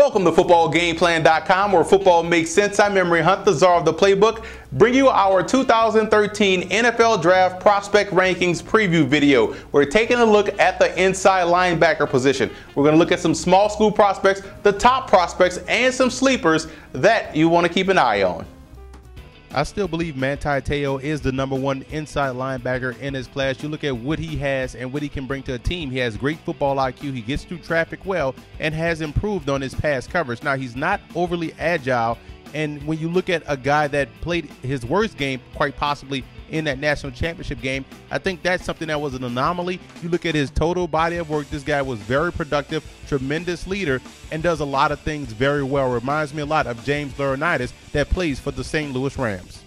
Welcome to FootballGamePlan.com, where football makes sense. I'm Emery Hunt, the czar of the playbook, bring you our 2013 NFL Draft Prospect Rankings preview video. We're taking a look at the inside linebacker position. We're going to look at some small school prospects, the top prospects, and some sleepers that you want to keep an eye on. I still believe Manti Te'o is the #1 inside linebacker in his class. You look at what he has and what he can bring to a team. He has great football IQ. He gets through traffic well and has improved on his pass coverage. Now, he's not overly agile. And when you look at a guy that played his worst game, quite possibly in that national championship game, I think that's something that was an anomaly. You look at his total body of work, this guy was very productive, tremendous leader, and does a lot of things very well. Reminds me a lot of James Laurinaitis that plays for the St. Louis Rams.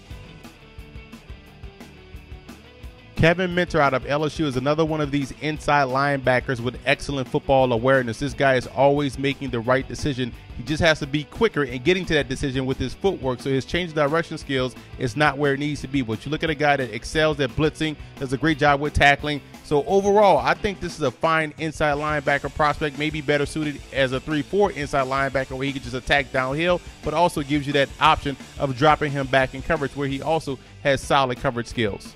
Kevin Minter out of LSU is another one of these inside linebackers with excellent football awareness. This guy is always making the right decision. He just has to be quicker in getting to that decision with his footwork, so his change of direction skills is not where it needs to be. But you look at a guy that excels at blitzing, does a great job with tackling. So overall, I think this is a fine inside linebacker prospect, maybe better suited as a 3-4 inside linebacker where he can just attack downhill, but also gives you that option of dropping him back in coverage where he also has solid coverage skills.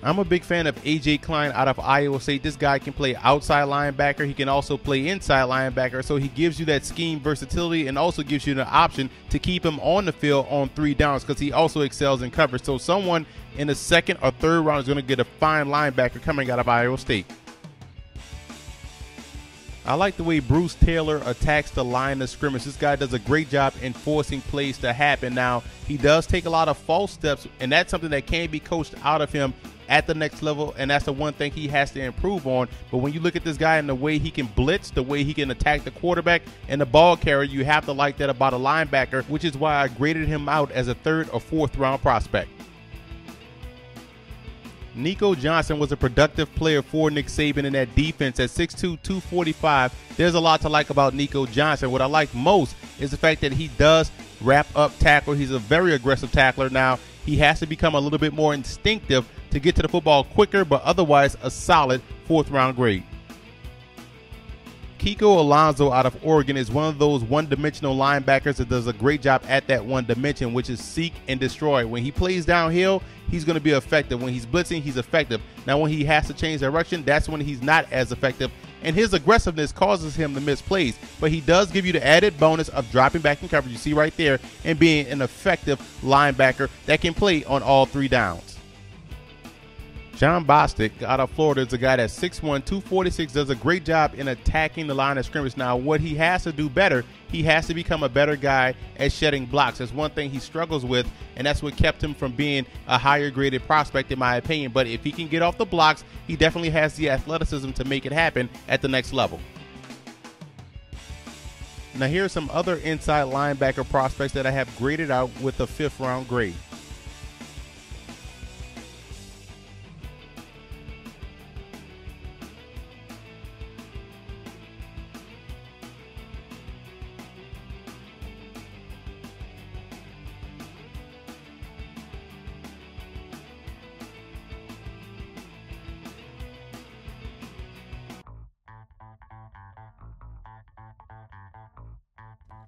I'm a big fan of A.J. Klein out of Iowa State. This guy can play outside linebacker. He can also play inside linebacker. So he gives you that scheme versatility and also gives you the option to keep him on the field on 3 downs because he also excels in coverage. So someone in the 2nd or 3rd round is going to get a fine linebacker coming out of Iowa State. I like the way Bruce Taylor attacks the line of scrimmage. This guy does a great job in forcing plays to happen. Now, he does take a lot of false steps, and that's something that can be coached out of him at the next level, and that's the one thing he has to improve on. But when you look at this guy and the way he can blitz, the way he can attack the quarterback and the ball carrier, you have to like that about a linebacker, which is why I graded him out as a 3rd or 4th round prospect. Nico Johnson was a productive player for Nick Saban in that defense at 6'2", 245. There's a lot to like about Nico Johnson. What I like most is the fact that he does wrap up tackle. He's a very aggressive tackler. Now, he has to become a little bit more instinctive to get to the football quicker, but otherwise a solid 4th round grade. Kiko Alonso out of Oregon is one of those one-dimensional linebackers that does a great job at that one dimension, which is seek and destroy. When he plays downhill, he's going to be effective. When he's blitzing, he's effective. Now, when he has to change direction, that's when he's not as effective. And his aggressiveness causes him to miss plays. But he does give you the added bonus of dropping back in coverage, you see right there, and being an effective linebacker that can play on all 3 downs. Jon Bostic out of Florida is a guy that's 6'1", 246, does a great job in attacking the line of scrimmage. Now, what he has to do better, he has to become a better guy at shedding blocks. That's one thing he struggles with, and that's what kept him from being a higher graded prospect in my opinion. But if he can get off the blocks, he definitely has the athleticism to make it happen at the next level. Now, here are some other inside linebacker prospects that I have graded out with a 5th round grade.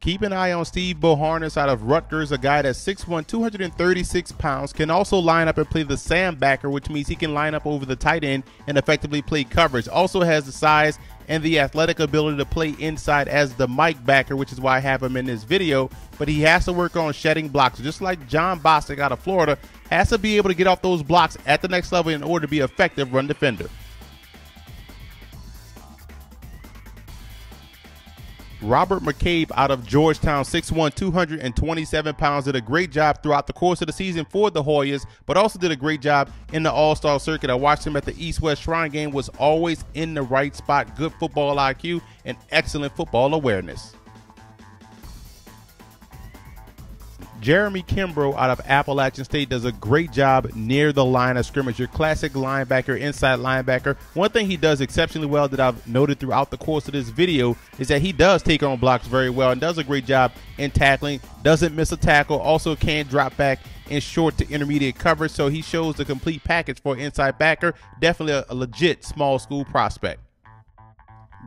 Keep an eye on Steve Boharness out of Rutgers, a guy that's 6'1", 236 pounds, can also line up and play the Sam backer, which means he can line up over the tight end and effectively play coverage. Also has the size and the athletic ability to play inside as the Mike backer, which is why I have him in this video. But he has to work on shedding blocks, just like Jon Bostic out of Florida, has to be able to get off those blocks at the next level in order to be an effective run defender. Robert McCabe out of Georgetown, 6'1", 227 pounds, did a great job throughout the course of the season for the Hoyas, but also did a great job in the All-Star circuit. I watched him at the East-West Shrine game, was always in the right spot, good football IQ, and excellent football awareness. Jeremy Kimbrough out of Appalachian State does a great job near the line of scrimmage. Your classic linebacker, inside linebacker. One thing he does exceptionally well that I've noted throughout the course of this video is that he does take on blocks very well and does a great job in tackling, doesn't miss a tackle, also can drop back in short to intermediate coverage. So he shows the complete package for inside backer. Definitely a legit small school prospect.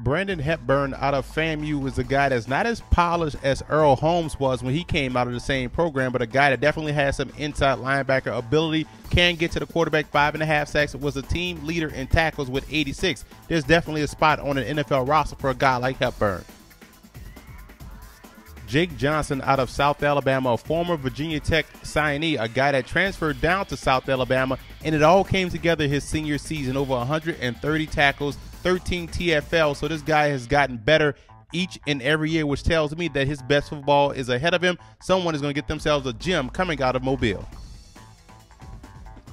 Brandon Hepburn out of FAMU is a guy that's not as polished as Earl Holmes was when he came out of the same program, but a guy that definitely has some inside linebacker ability, can get to the quarterback, 5.5 sacks, was a team leader in tackles with 86. There's definitely a spot on an NFL roster for a guy like Hepburn. Jake Johnson out of South Alabama, a former Virginia Tech signee, a guy that transferred down to South Alabama, and it all came together his senior season, over 130 tackles, 13 TFL, so this guy has gotten better each and every year, which tells me that his best football is ahead of him. Someone is going to get themselves a gem coming out of Mobile.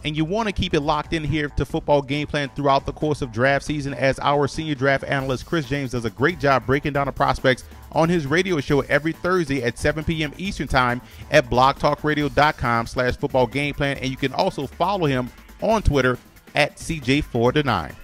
And you want to keep it locked in here to Football Game Plan throughout the course of draft season, as our senior draft analyst Chris James does a great job breaking down the prospects on his radio show every Thursday at 7 p.m. Eastern Time at blogtalkradio.com/footballgameplan. And you can also follow him on Twitter at CJ429.